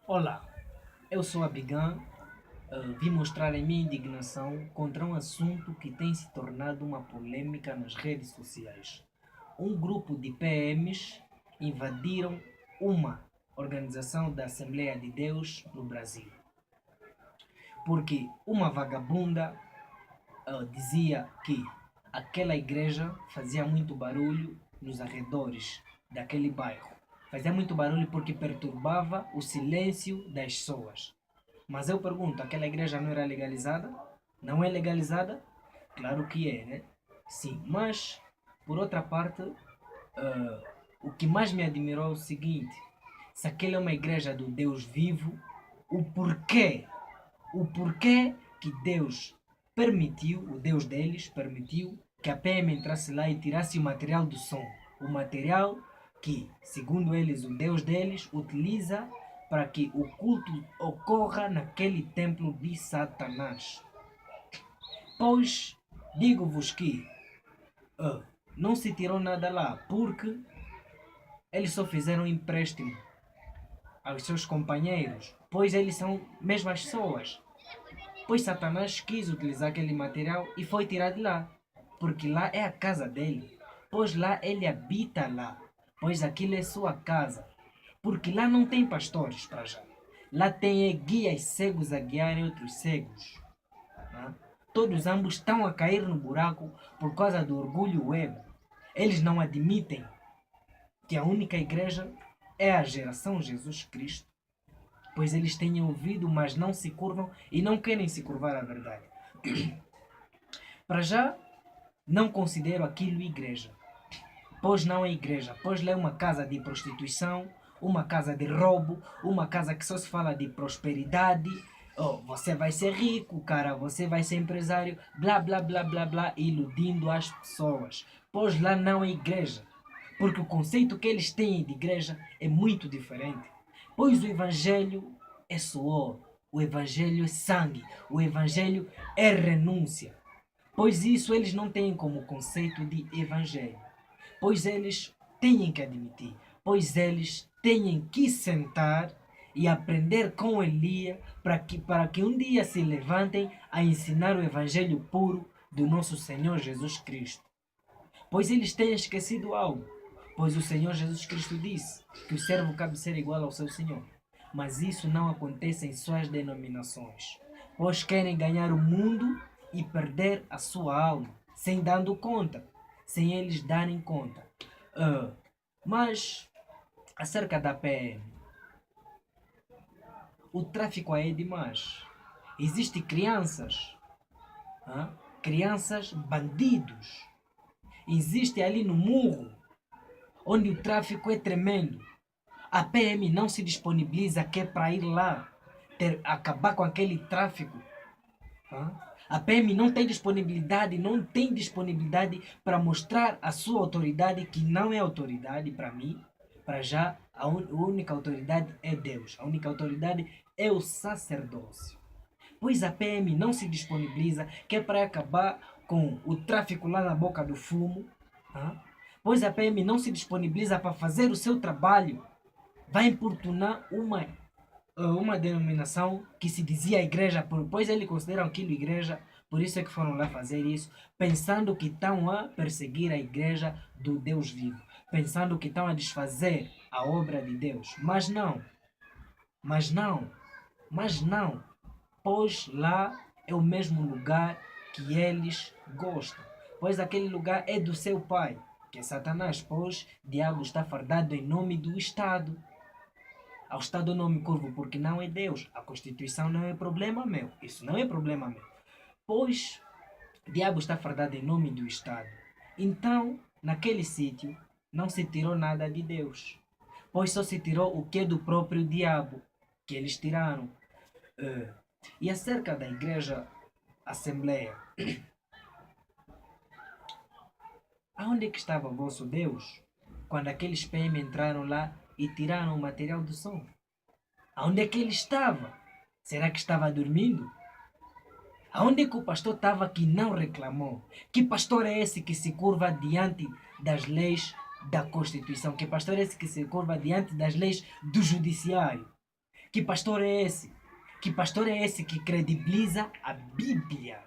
Olá, eu sou a Bigan. Vim mostrar a minha indignação contra um assunto que tem se tornado uma polêmica nas redes sociais. Um grupo de PMs invadiram uma organização da Assembleia de Deus no Brasil, porque uma vagabunda dizia que aquela igreja fazia muito barulho nos arredores daquele bairro. Fazia muito barulho porque perturbava o silêncio das pessoas. Mas eu pergunto, aquela igreja não era legalizada? Não é legalizada? Claro que é, né? Sim, mas por outra parte, o que mais me admirou é o seguinte: se aquela é uma igreja do Deus vivo, o porquê, o porquê que Deus permitiu, o Deus deles permitiu que a PM entrasse lá e tirasse o material do som, o material que, segundo eles, o Deus deles utiliza para que o culto ocorra naquele templo de Satanás. Pois digo-vos que não se tirou nada lá, porque eles só fizeram um empréstimo aos seus companheiros, pois eles são mesmas pessoas. Pois Satanás quis utilizar aquele material e foi tirado de lá, porque lá é a casa dele, pois lá ele habita lá, pois aquilo é sua casa, porque lá não tem pastores para já. Lá tem guias cegos a guiarem outros cegos. Né? Todos ambos estão a cair no buraco por causa do orgulho ego. Eles não admitem que a única igreja é a geração Jesus Cristo, pois eles têm ouvido, mas não se curvam e não querem se curvar à verdade. Para já, não considero aquilo igreja, pois não é igreja, pois lá é uma casa de prostituição, uma casa de roubo, uma casa que só se fala de prosperidade. Oh, você vai ser rico, cara, você vai ser empresário, blá blá blá blá blá, iludindo as pessoas. Pois lá não é igreja, porque o conceito que eles têm de igreja é muito diferente. Pois o evangelho é suor, o evangelho é sangue, o evangelho é renúncia. Pois isso eles não têm como conceito de evangelho. Pois eles têm que admitir, pois eles têm que sentar e aprender com Elia para que um dia se levantem a ensinar o evangelho puro do nosso Senhor Jesus Cristo. Pois eles têm esquecido algo, pois o Senhor Jesus Cristo disse que o servo cabe ser igual ao seu Senhor. Mas isso não acontece em suas denominações, pois querem ganhar o mundo e perder a sua alma, sem dando conta, sem eles darem conta. Mas, acerca da PM, o tráfico aí é demais. Existem crianças, crianças bandidos. Existe ali no murro, onde o tráfico é tremendo. A PM não se disponibiliza que é para ir lá acabar com aquele tráfico. A PM não tem disponibilidade, para mostrar a sua autoridade, que não é autoridade para mim. Para já, a única autoridade é Deus. A única autoridade é o sacerdócio. Pois a PM não se disponibiliza, que é para acabar com o tráfico lá na boca do fumo. Pois a PM não se disponibiliza para fazer o seu trabalho. Vai importunar uma denominação que se dizia igreja, pois eles consideram aquilo igreja, por isso é que foram lá fazer isso, pensando que estão a perseguir a igreja do Deus vivo, pensando que estão a desfazer a obra de Deus. Mas não, mas não, mas não, pois lá é o mesmo lugar que eles gostam, pois aquele lugar é do seu pai, que é Satanás, pois o diabo está fardado em nome do Estado. Ao Estado eu não me curvo porque não é Deus. A Constituição não é problema meu. Isso não é problema meu. Pois o diabo está fardado em nome do Estado. Então, naquele sítio, não se tirou nada de Deus. Pois só se tirou o que é do próprio diabo, que eles tiraram. E acerca da igreja Assembleia, aonde é que estava o vosso Deus quando aqueles PM entraram lá e tiraram o material do som? Aonde é que ele estava? Será que estava dormindo? Aonde é que o pastor estava que não reclamou? Que pastor é esse que se curva diante das leis da Constituição? Que pastor é esse que se curva diante das leis do Judiciário? Que pastor é esse? Que pastor é esse que credibiliza a Bíblia?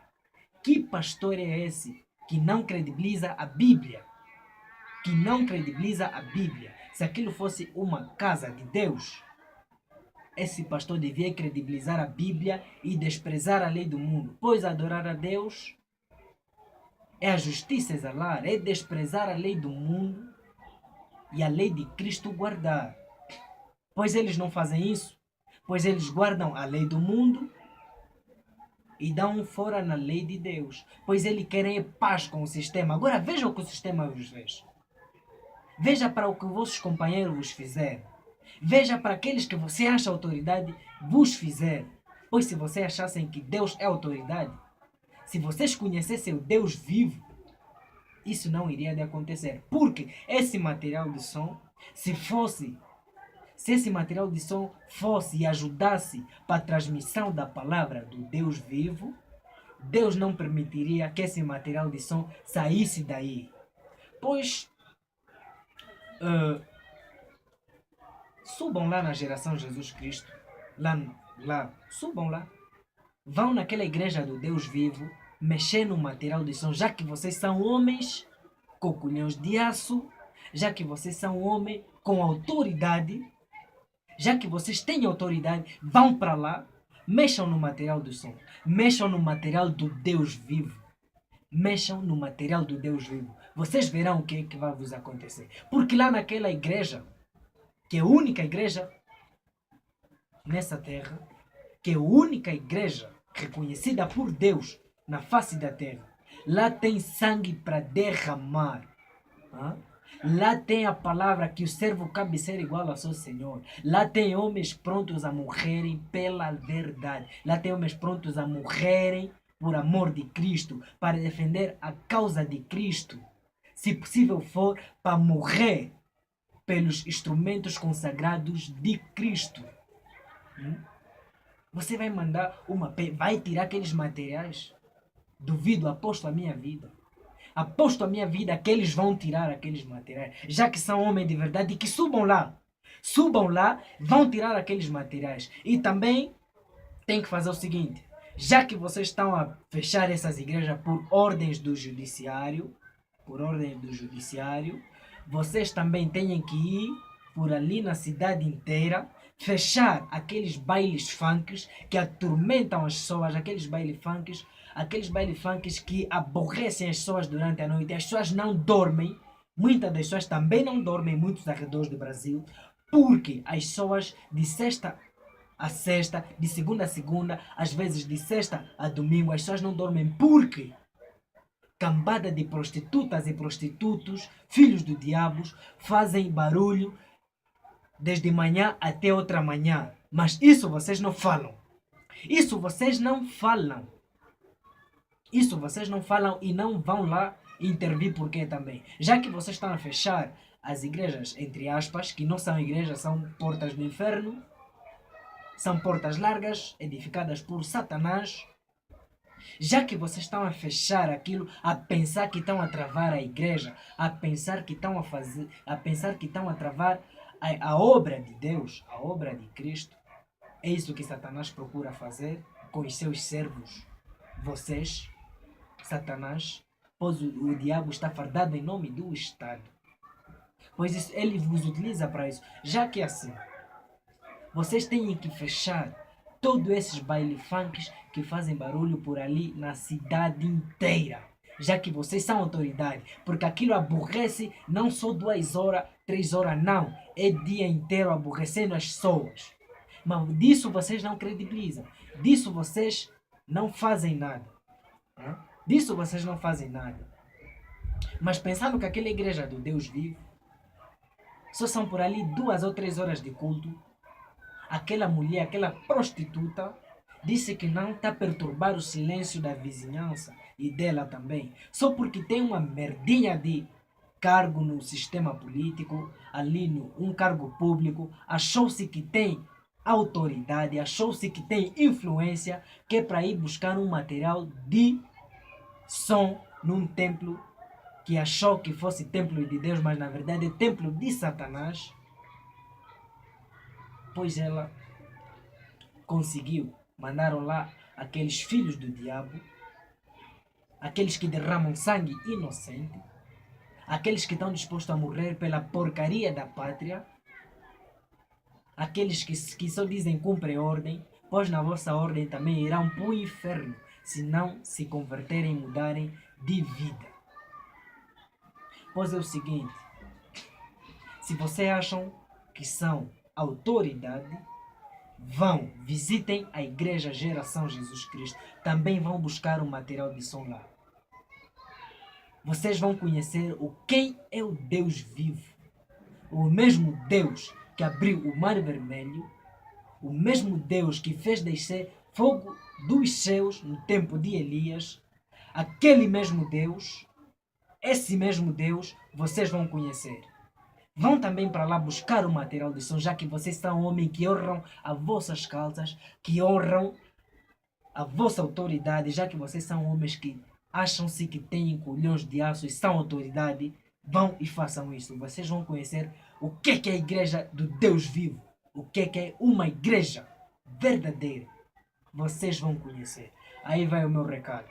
Que pastor é esse que não credibiliza a Bíblia? Que não credibiliza a Bíblia. Se aquilo fosse uma casa de Deus, esse pastor devia credibilizar a Bíblia e desprezar a lei do mundo. Pois adorar a Deus é a justiça exalar, é desprezar a lei do mundo e a lei de Cristo guardar. Pois eles não fazem isso, pois eles guardam a lei do mundo e dão fora na lei de Deus. Pois eles querem paz com o sistema. Agora veja o que o sistema vos fez. Veja para o que vossos companheiros vos fizeram. Veja para aqueles que você acha autoridade vos fizeram. Pois se vocês achassem que Deus é autoridade, se vocês conhecessem o Deus vivo, isso não iria de acontecer. Porque esse material de som, se esse material de som fosse e ajudasse para a transmissão da palavra do Deus vivo, Deus não permitiria que esse material de som saísse daí. Pois subam lá na geração Jesus Cristo, subam lá, vão naquela igreja do Deus vivo, mexer no material de som, já que vocês são homens com colhões de aço, já que vocês são homens com autoridade, já que vocês têm autoridade, vão para lá, mexam no material do som, mexam no material do Deus vivo, mexam no material do Deus vivo. Vocês verão o que é que vai vos acontecer. Porque lá naquela igreja, que é a única igreja nessa terra, que é a única igreja reconhecida por Deus na face da terra, lá tem sangue para derramar. Lá tem a palavra que o servo cabe ser igual ao seu Senhor. Lá tem homens prontos a morrerem pela verdade. Lá tem homens prontos a morrerem por amor de Cristo, para defender a causa de Cristo. Se possível for, para morrer pelos instrumentos consagrados de Cristo. Você vai mandar vai tirar aqueles materiais? Duvido, aposto a minha vida. Aposto a minha vida que eles vão tirar aqueles materiais, já que são homens de verdade, e que subam lá, vão tirar aqueles materiais. E também tem que fazer o seguinte: já que vocês estão a fechar essas igrejas por ordens do judiciário, vocês também têm que ir por ali na cidade inteira, fechar aqueles bailes funks que atormentam as pessoas, aqueles bailes funks que aborrecem as pessoas durante a noite. As pessoas não dormem, muitas das pessoas também não dormem em muitos arredores do Brasil, porque as pessoas de sexta a sexta, de segunda a segunda, às vezes de sexta a domingo, as pessoas não dormem porque cambada de prostitutas e prostitutos, filhos do diabo, fazem barulho desde manhã até outra manhã. Mas isso vocês não falam. Isso vocês não falam e não vão lá intervir porque também. Já que vocês estão a fechar as igrejas, entre aspas, que não são igrejas, são portas do inferno, são portas largas, edificadas por Satanás. Já que vocês estão a fechar aquilo, a pensar que estão a travar a igreja, a pensar que estão a travar a obra de Deus, a obra de Cristo, é isso que Satanás procura fazer com os seus servos. Vocês, Satanás, pois o diabo está fardado em nome do Estado. Pois isso, ele vos utiliza para isso. Já que é assim, vocês têm que fechar todos esses baile funks que fazem barulho por ali na cidade inteira. Já que vocês são autoridade. Porque aquilo aborrece não só 2 horas, 3 horas, não. É dia inteiro aborrecendo as pessoas. Mas disso vocês não credibilizam. Disso vocês não fazem nada. Disso vocês não fazem nada. Mas pensando que aquela igreja do Deus vivo só são por ali 2 ou 3 horas de culto, aquela mulher, aquela prostituta, disse que não está a perturbar o silêncio da vizinhança e dela também, só porque tem uma merdinha de cargo no sistema político, ali um cargo público, achou-se que tem autoridade, achou-se que tem influência, que é para ir buscar um material de som num templo que achou que fosse templo de Deus, mas na verdade é templo de Satanás. Pois ela conseguiu. Mandaram lá aqueles filhos do diabo, aqueles que derramam sangue inocente, aqueles que estão dispostos a morrer pela porcaria da pátria, aqueles que só dizem cumpre ordem, pois na vossa ordem também irão para o inferno, se não se converterem e mudarem de vida. Pois é o seguinte, se vocês acham que são autoridade, vão, visitem a Igreja Geração Jesus Cristo. Também vão buscar o material de som lá. Vocês vão conhecer quem é o Deus vivo. O mesmo Deus que abriu o Mar Vermelho, o mesmo Deus que fez descer fogo dos céus no tempo de Elias, aquele mesmo Deus, esse mesmo Deus, vocês vão conhecer. Vão também para lá buscar o material de som, já que vocês são homens que honram as vossas causas, que honram a vossa autoridade, já que vocês são homens que acham-se que têm colhões de aço e são autoridade. Vão e façam isso. Vocês vão conhecer o que é a igreja do Deus vivo, o que é uma igreja verdadeira. Vocês vão conhecer. Aí vai o meu recado.